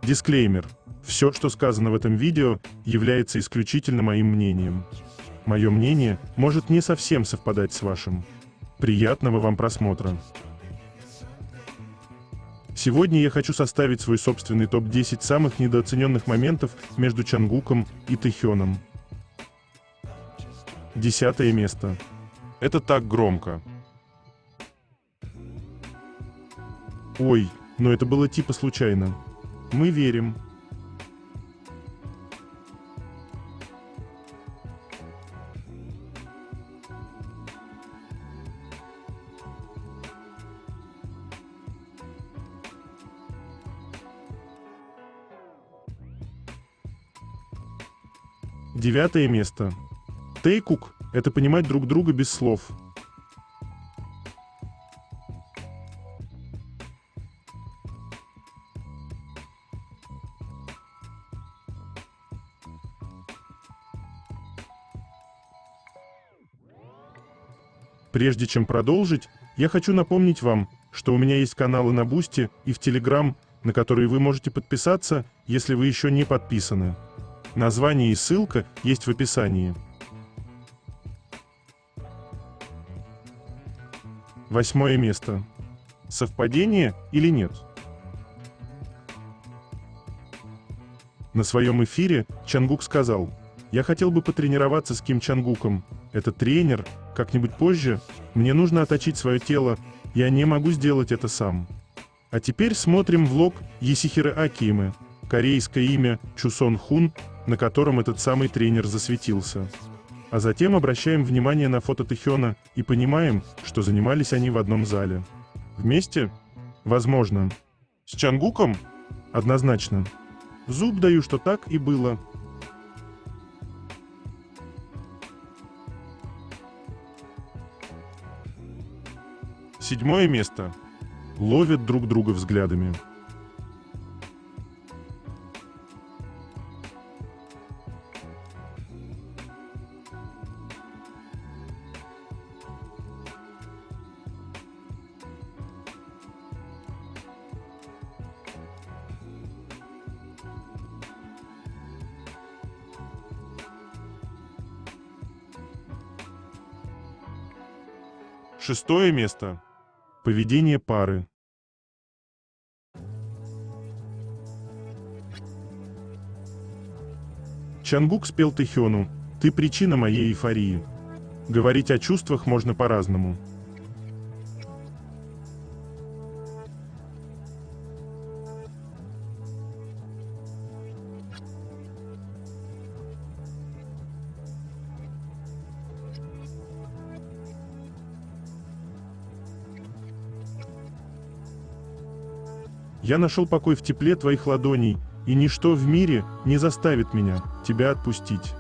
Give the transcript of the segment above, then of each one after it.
Дисклеймер. Все, что сказано в этом видео, является исключительно моим мнением. Мое мнение может не совсем совпадать с вашим. Приятного вам просмотра. Сегодня я хочу составить свой собственный топ-10 самых недооцененных моментов между Чангуком и Тэхёном. 10 место. Это так громко. Ой, но это было типа случайно. Мы верим. Девятое место. Тэйкук — это понимать друг друга без слов. Прежде чем продолжить, я хочу напомнить вам, что у меня есть каналы на Бусти и в Телеграм, на которые вы можете подписаться, если вы еще не подписаны. Название и ссылка есть в описании. 8 место. Совпадение или нет? На своем эфире Чангук сказал: «Я хотел бы потренироваться с Ким Чангуком. Это тренер. Как-нибудь позже. Мне нужно отточить свое тело. Я не могу сделать это сам». А теперь смотрим влог Есихиро Акиимы, корейское имя Чусон Хун, на котором этот самый тренер засветился. А затем обращаем внимание на фото Тэхёна и понимаем, что занимались они в одном зале. Вместе? Возможно. С Чангуком? Однозначно. Зуб даю, что так и было. Седьмое место. Ловят друг друга взглядами. Шестое место. Поведение пары. Чангук спел Тэхёну: «Ты причина моей эйфории». Говорить о чувствах можно по-разному. Я нашел покой в тепле твоих ладоней, и ничто в мире не заставит меня тебя отпустить.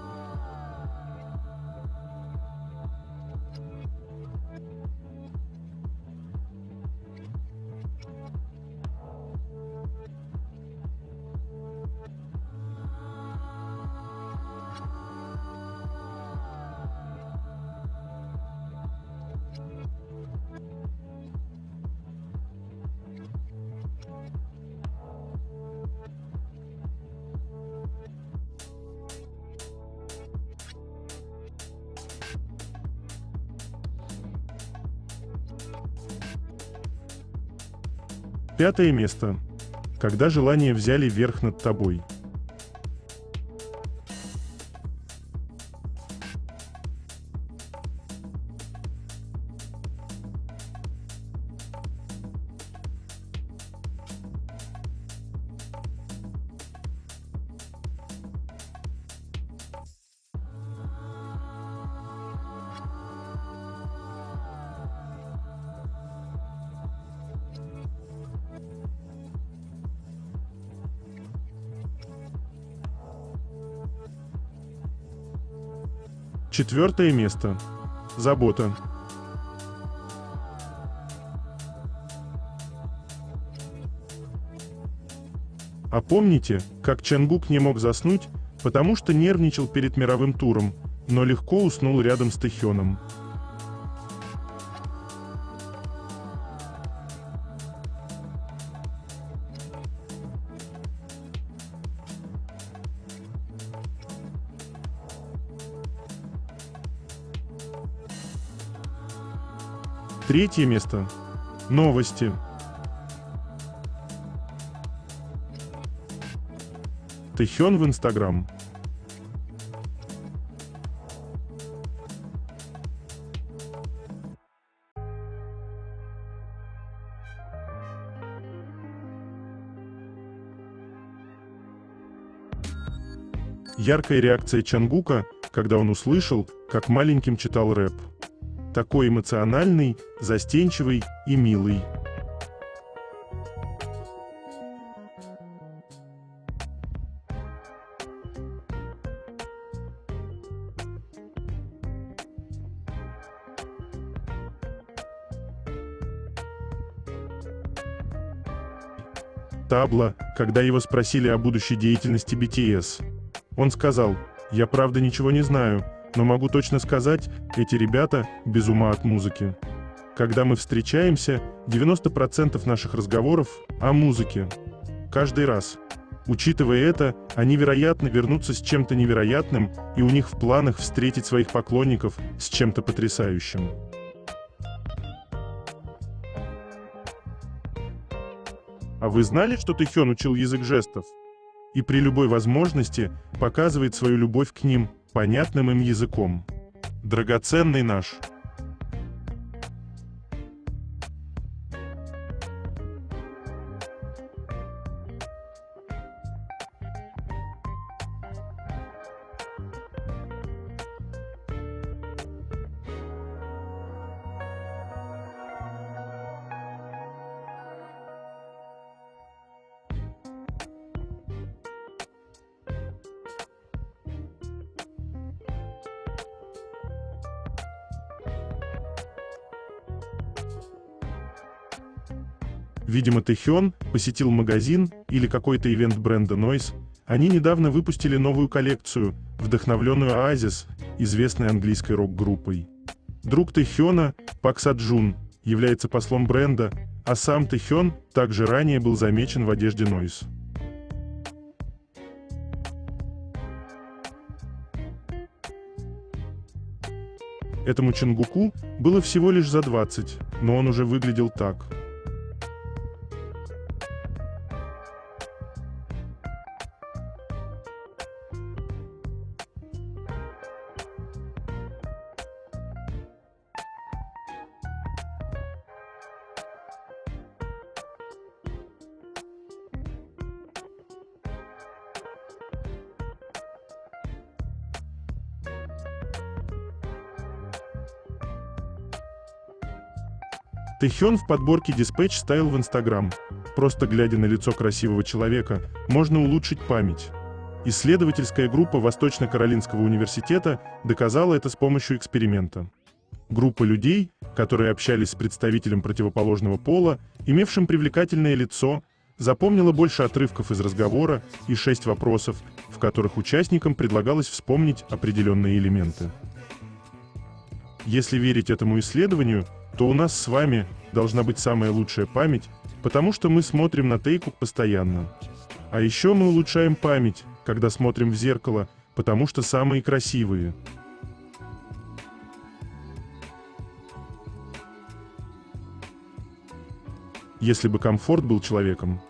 Пятое место. Когда желания взяли верх над тобой. Четвертое место. Забота. А помните, как Чангук не мог заснуть, потому что нервничал перед мировым туром, но легко уснул рядом с Тэхёном? Третье место. Новости. Тэхён в Инстаграм. Яркая реакция Чангука, когда он услышал, как маленьким читал рэп. Такой эмоциональный, застенчивый и милый. Табла, когда его спросили о будущей деятельности BTS. Он сказал: «Я правда ничего не знаю, но могу точно сказать, эти ребята без ума от музыки. Когда мы встречаемся, 90% наших разговоров о музыке. Каждый раз. Учитывая это, они, вероятно, вернутся с чем-то невероятным, и у них в планах встретить своих поклонников с чем-то потрясающим». А вы знали, что Тэхён учил язык жестов? И при любой возможности показывает свою любовь к ним понятным им языком. Драгоценный наш. Видимо, Тэхён посетил магазин или какой-то ивент бренда Noise. Они недавно выпустили новую коллекцию, вдохновленную Oasis, известной английской рок-группой. Друг Тэхёна, Пак Саджун, является послом бренда, а сам Тэхён также ранее был замечен в одежде Noise. Этому Чангуку было всего лишь за 20, но он уже выглядел так. Тэхён в подборке Dispatch Style в Instagram. Просто глядя на лицо красивого человека, можно улучшить память. Исследовательская группа Восточно-Каролинского университета доказала это с помощью эксперимента. Группа людей, которые общались с представителем противоположного пола, имевшим привлекательное лицо, запомнила больше отрывков из разговора и 6 вопросов, в которых участникам предлагалось вспомнить определенные элементы. Если верить этому исследованию, то у нас с вами должна быть самая лучшая память, потому что мы смотрим на Тэйкук постоянно. А еще мы улучшаем память, когда смотрим в зеркало, потому что самые красивые. Если бы комфорт был человеком.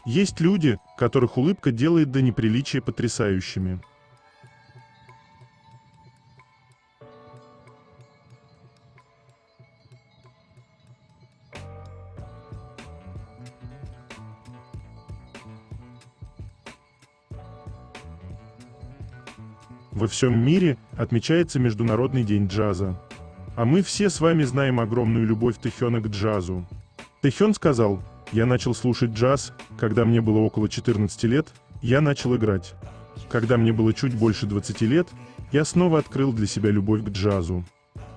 Есть люди, которых улыбка делает до неприличия потрясающими. Во всем мире отмечается Международный день джаза. А мы все с вами знаем огромную любовь Тэхёна к джазу. Тэхён сказал: «Я начал слушать джаз, когда мне было около 14 лет, я начал играть. Когда мне было чуть больше 20 лет, я снова открыл для себя любовь к джазу.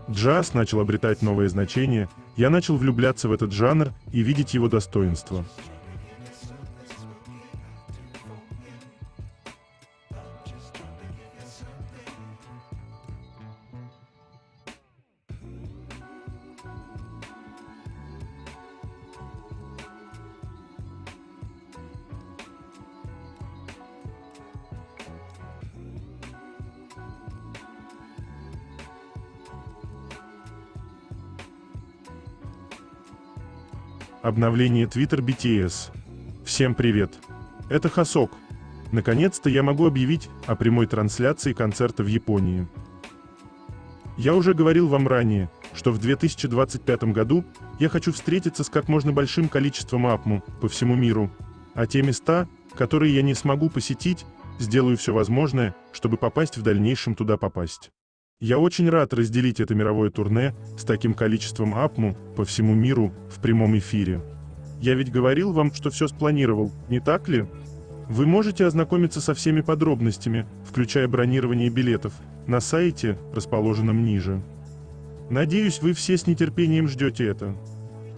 Джаз начал обретать новое значение, Я начал влюбляться в этот жанр и видеть его достоинства. Обновление Twitter BTS. Всем привет! Это Хасок. Наконец-то я могу объявить о прямой трансляции концерта в Японии. Я уже говорил вам ранее, что в 2025 году я хочу встретиться с как можно большим количеством АПМу по всему миру, а те места, которые я не смогу посетить, сделаю все возможное, чтобы попасть в дальнейшем туда попасть. Я очень рад разделить это мировое турне с таким количеством АПМу по всему миру в прямом эфире. Я ведь говорил вам, что все спланировал, не так ли? Вы можете ознакомиться со всеми подробностями, включая бронирование билетов, на сайте, расположенном ниже. Надеюсь, вы все с нетерпением ждете это.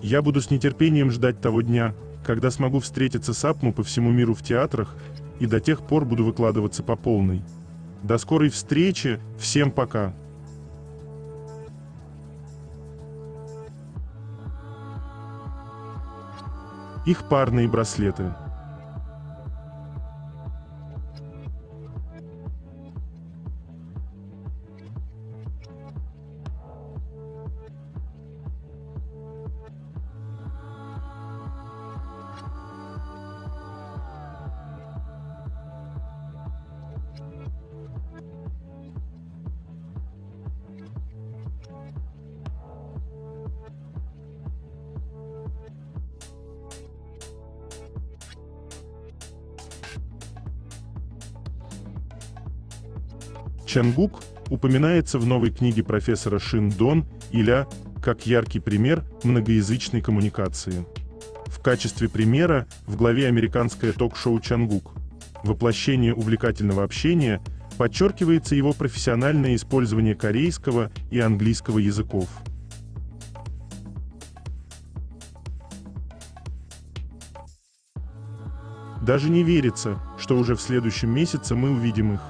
Я буду с нетерпением ждать того дня, когда смогу встретиться с АПМу по всему миру в театрах, и до тех пор буду выкладываться по полной. До скорой встречи, всем пока! Их парные браслеты. Чангук упоминается в новой книге профессора Шин Дон Иля как яркий пример многоязычной коммуникации. В качестве примера в главе американское ток-шоу «Чангук. Воплощение увлекательного общения» подчеркивается его профессиональное использование корейского и английского языков. Даже не верится, что уже в следующем месяце мы увидим их.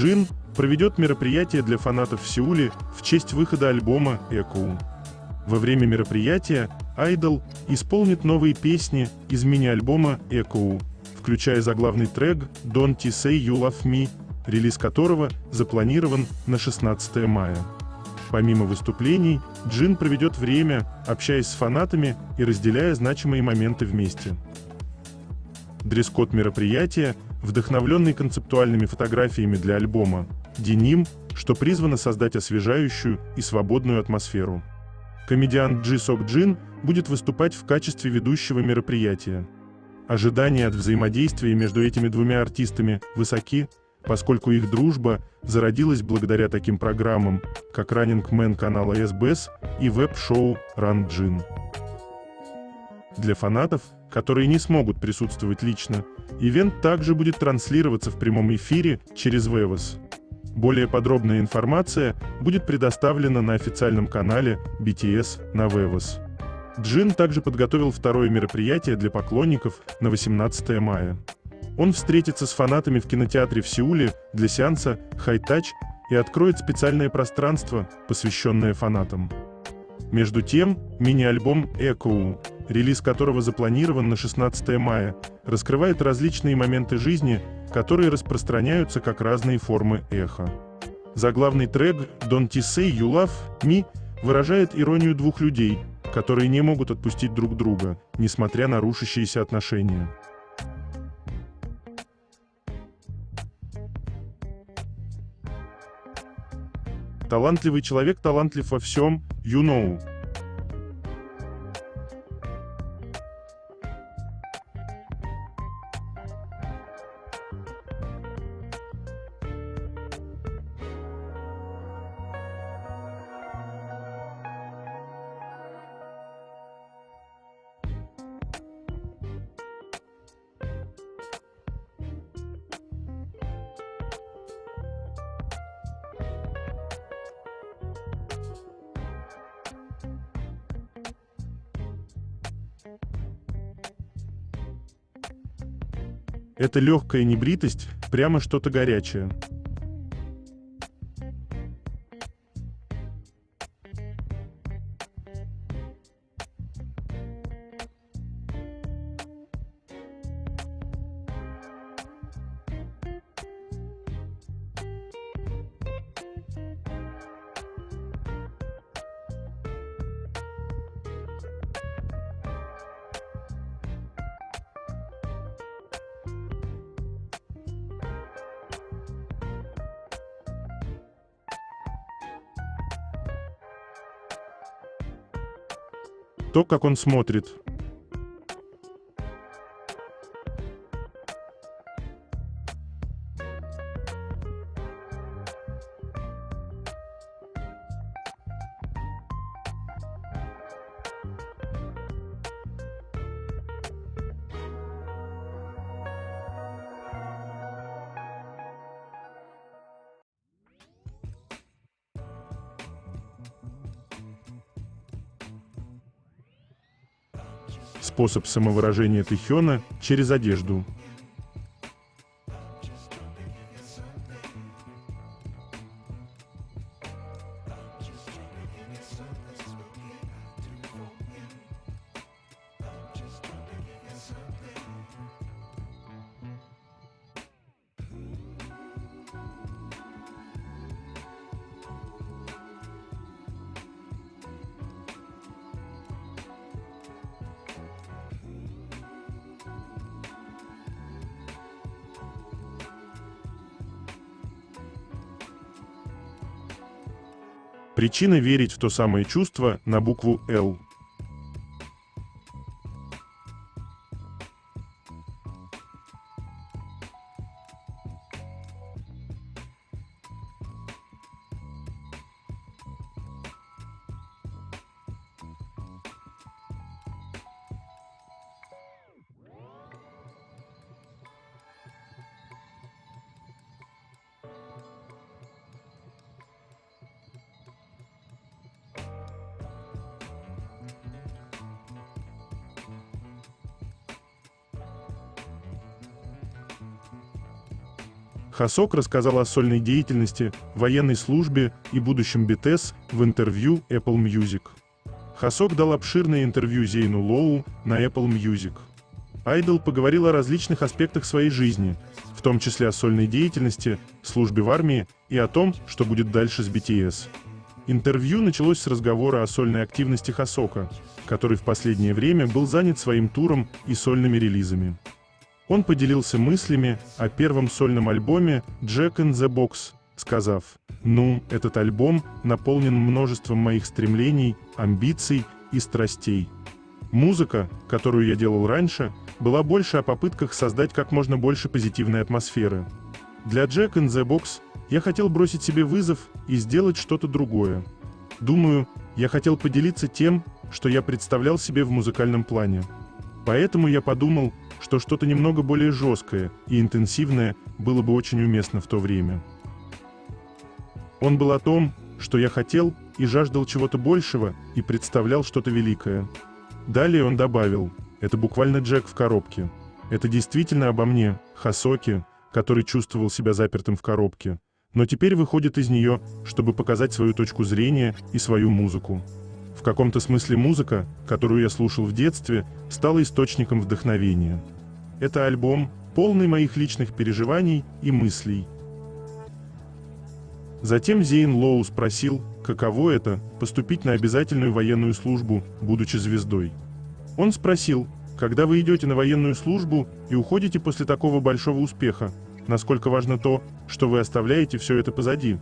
Джин проведет мероприятие для фанатов в Сеуле в честь выхода альбома «Echo». Во время мероприятия Idol исполнит новые песни из мини-альбома «Echo», включая заглавный трек «Don't Say You Love Me», релиз которого запланирован на 16 мая. Помимо выступлений, Джин проведет время, общаясь с фанатами и разделяя значимые моменты вместе. Дресс-код мероприятия, вдохновленный концептуальными фотографиями для альбома «Деним», что призвано создать освежающую и свободную атмосферу. Комедиант Джи Сок Джин будет выступать в качестве ведущего мероприятия. Ожидания от взаимодействия между этими двумя артистами высоки, поскольку их дружба зародилась благодаря таким программам, как Running Man канала SBS и веб-шоу Run Jin. Для фанатов, которые не смогут присутствовать лично, ивент также будет транслироваться в прямом эфире через Weverse. Более подробная информация будет предоставлена на официальном канале BTS на Weverse. Джин также подготовил второе мероприятие для поклонников на 18 мая. Он встретится с фанатами в кинотеатре в Сеуле для сеанса High Touch и откроет специальное пространство, посвященное фанатам. Между тем, мини-альбом «Echo», релиз которого запланирован на 16 мая, раскрывает различные моменты жизни, которые распространяются как разные формы эха. Заглавный трек «Don't Say You Love Me» выражает иронию двух людей, которые не могут отпустить друг друга, несмотря на рушащиеся отношения. Талантливый человек талантлив во всем, you know. Это легкая небритость, прямо что-то горячее. То, как он смотрит. Способ самовыражения Тэхёна через одежду. Причина верить в то самое чувство на букву «Л». Хасок рассказал о сольной деятельности, военной службе и будущем BTS в интервью Apple Music. Хасок дал обширное интервью Зейну Лоу на Apple Music. Айдол поговорил о различных аспектах своей жизни, в том числе о сольной деятельности, службе в армии и о том, что будет дальше с BTS. Интервью началось с разговора о сольной активности Хасока, который в последнее время был занят своим туром и сольными релизами. Он поделился мыслями о первом сольном альбоме «Jack in the Box», сказав: «Ну, этот альбом наполнен множеством моих стремлений, амбиций и страстей. Музыка, которую я делал раньше, была больше о попытках создать как можно больше позитивной атмосферы. Для Jack in the Box я хотел бросить себе вызов и сделать что-то другое. Думаю, я хотел поделиться тем, что я представлял себе в музыкальном плане. Поэтому я подумал, что что-то немного более жесткое и интенсивное было бы очень уместно в то время». Он был о том, что я хотел и жаждал чего-то большего и представлял что-то великое. Далее он добавил: «Это буквально Джек в коробке. Это действительно обо мне, Хасоке, который чувствовал себя запертым в коробке, но теперь выходит из нее, чтобы показать свою точку зрения и свою музыку. В каком-то смысле музыка, которую я слушал в детстве, стала источником вдохновения. Это альбом, полный моих личных переживаний и мыслей». Затем Зейн Лоу спросил, каково это – поступить на обязательную военную службу, будучи звездой. Он спросил: когда вы идете на военную службу и уходите после такого большого успеха, насколько важно то, что вы оставляете все это позади?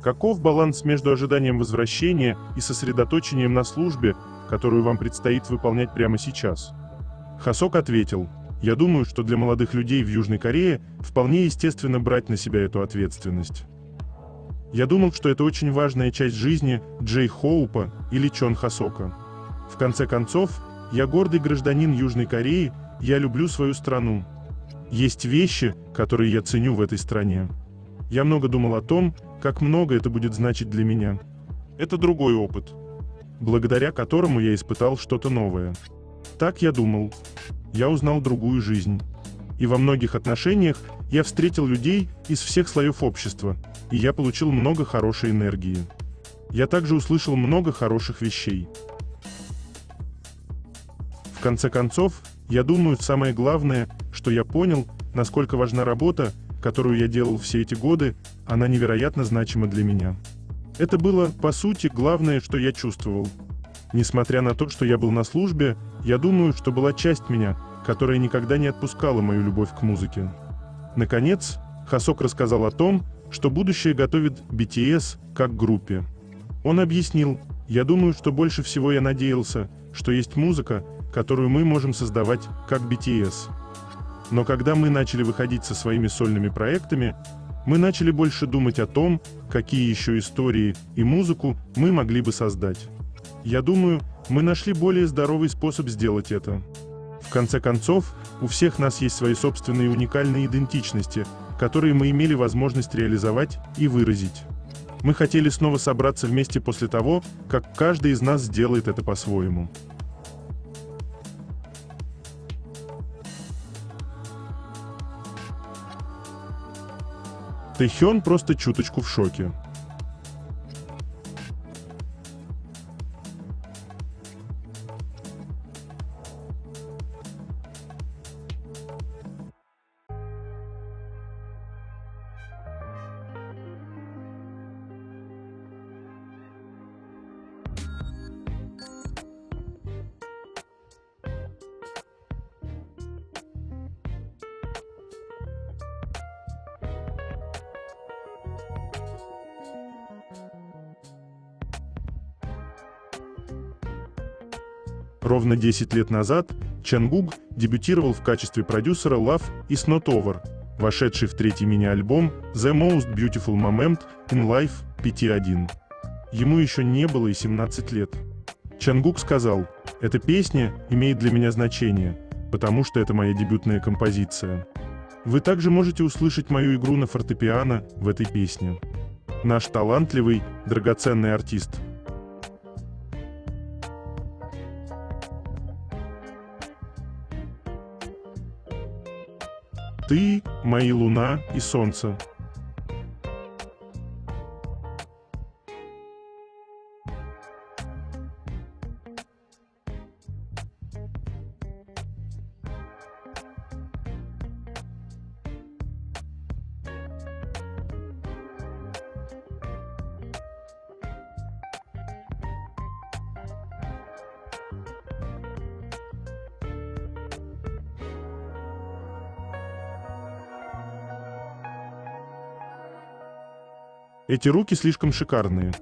Каков баланс между ожиданием возвращения и сосредоточением на службе, которую вам предстоит выполнять прямо сейчас? Хасок ответил: «Я думаю, что для молодых людей в Южной Корее вполне естественно брать на себя эту ответственность. Я думал, что это очень важная часть жизни Джей Хоупа или Чон Хасока. В конце концов, я гордый гражданин Южной Кореи, я люблю свою страну. Есть вещи, которые я ценю в этой стране. Я много думал о том, как много это будет значить для меня. Это другой опыт, благодаря которому я испытал что-то новое. Так я думал. Я узнал другую жизнь. И во многих отношениях я встретил людей из всех слоев общества, и я получил много хорошей энергии. Я также услышал много хороших вещей. В конце концов, я думаю, самое главное, что я понял, насколько важна работа, которую я делал все эти годы, она невероятно значима для меня. Это было, по сути, главное, что я чувствовал. Несмотря на то, что я был на службе, я думаю, что была часть меня, которая никогда не отпускала мою любовь к музыке. Наконец, Хасок рассказал о том, что будущее готовит BTS как группе. Он объяснил: «Я думаю, что больше всего я надеялся, что есть музыка, которую мы можем создавать как BTS. Но когда мы начали выходить со своими сольными проектами, мы начали больше думать о том, какие еще истории и музыку мы могли бы создать. Я думаю, мы нашли более здоровый способ сделать это. В конце концов, у всех нас есть свои собственные уникальные идентичности, которые мы имели возможность реализовать и выразить. Мы хотели снова собраться вместе после того, как каждый из нас сделает это по-своему». Тэхён просто чуточку в шоке. Ровно 10 лет назад Чангук дебютировал в качестве продюсера Love Is Not Over, вошедший в третий мини-альбом The Most Beautiful Moment in Life PT1. Ему еще не было и 17 лет. Чангук сказал: «Эта песня имеет для меня значение, потому что это моя дебютная композиция. Вы также можете услышать мою игру на фортепиано в этой песне. Наш талантливый, драгоценный артист». Ты — мои луна и солнце. Эти руки слишком шикарные.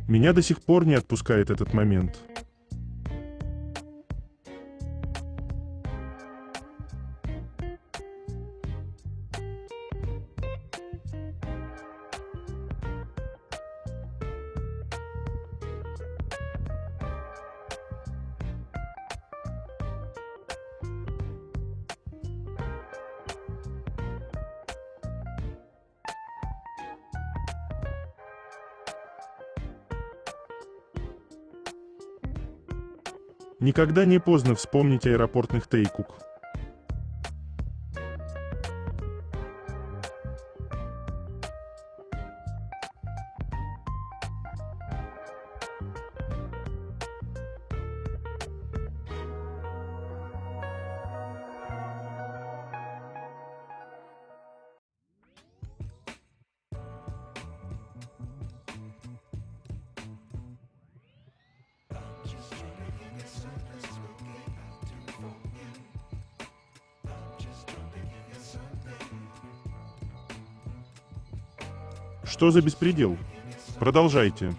Меня до сих пор не отпускает этот момент. Никогда не поздно вспомнить аэропортных Тэйкук. Что за беспредел? Продолжайте.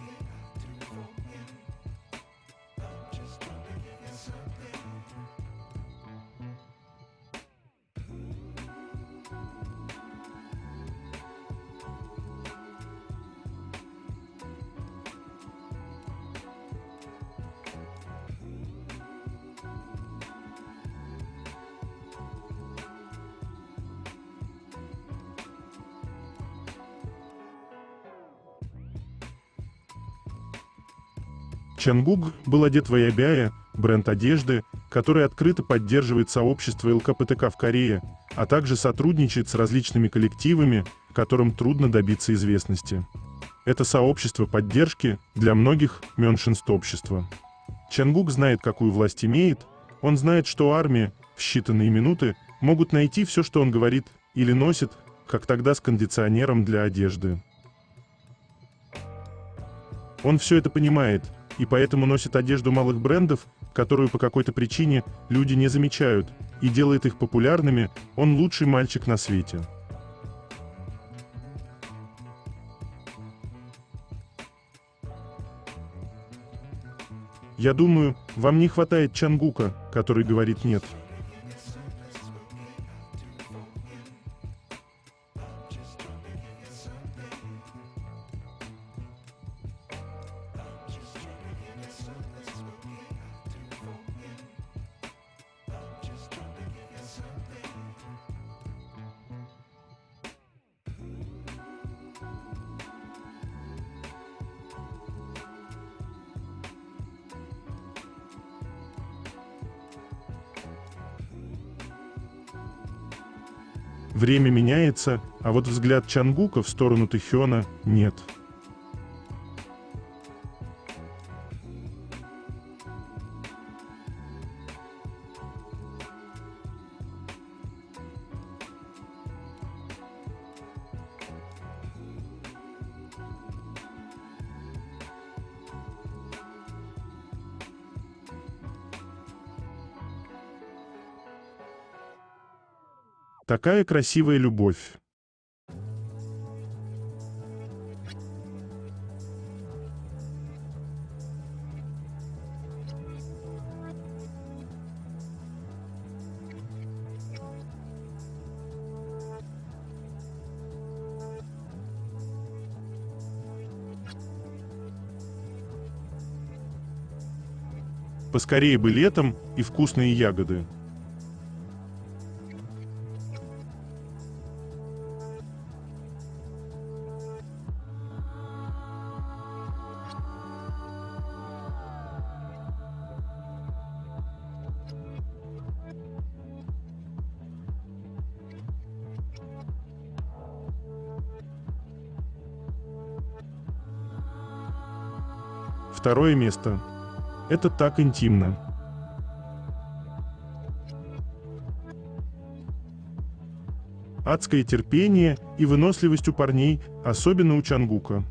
Чангук был одет в Ayabaya, бренд одежды, который открыто поддерживает сообщество ЛКПТК в Корее, а также сотрудничает с различными коллективами, которым трудно добиться известности. Это сообщество поддержки для многих меньшинств общества. Чангук знает, какую власть имеет, он знает, что армия в считанные минуты могут найти все, что он говорит или носит, как тогда с кондиционером для одежды. Он все это понимает, и поэтому носит одежду малых брендов, которую по какой-то причине люди не замечают, и делает их популярными. Он лучший мальчик на свете. Я думаю, вам не хватает Чангука, который говорит «нет». Время меняется, а вот взгляд Чангука в сторону Тэхёна нет. Такая красивая любовь. Поскорее бы летом и вкусные ягоды. Второе место. Это так интимно. Адское терпение и выносливость у парней, особенно у Чангука.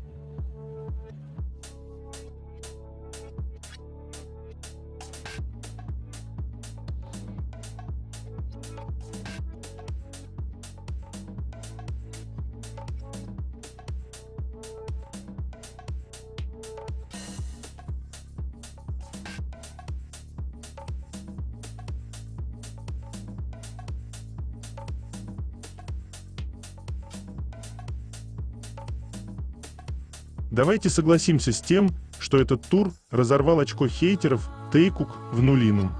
Давайте согласимся с тем, что этот тур разорвал очко хейтеров Тэйкук в нулину.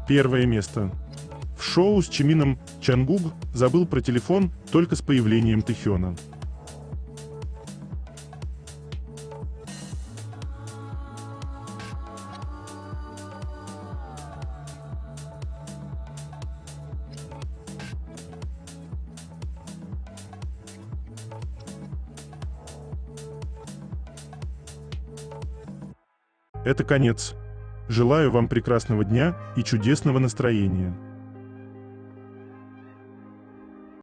Первое место. В шоу с Чимином Чангук забыл про телефон только с появлением Тэхёна. Это конец. Желаю вам прекрасного дня и чудесного настроения.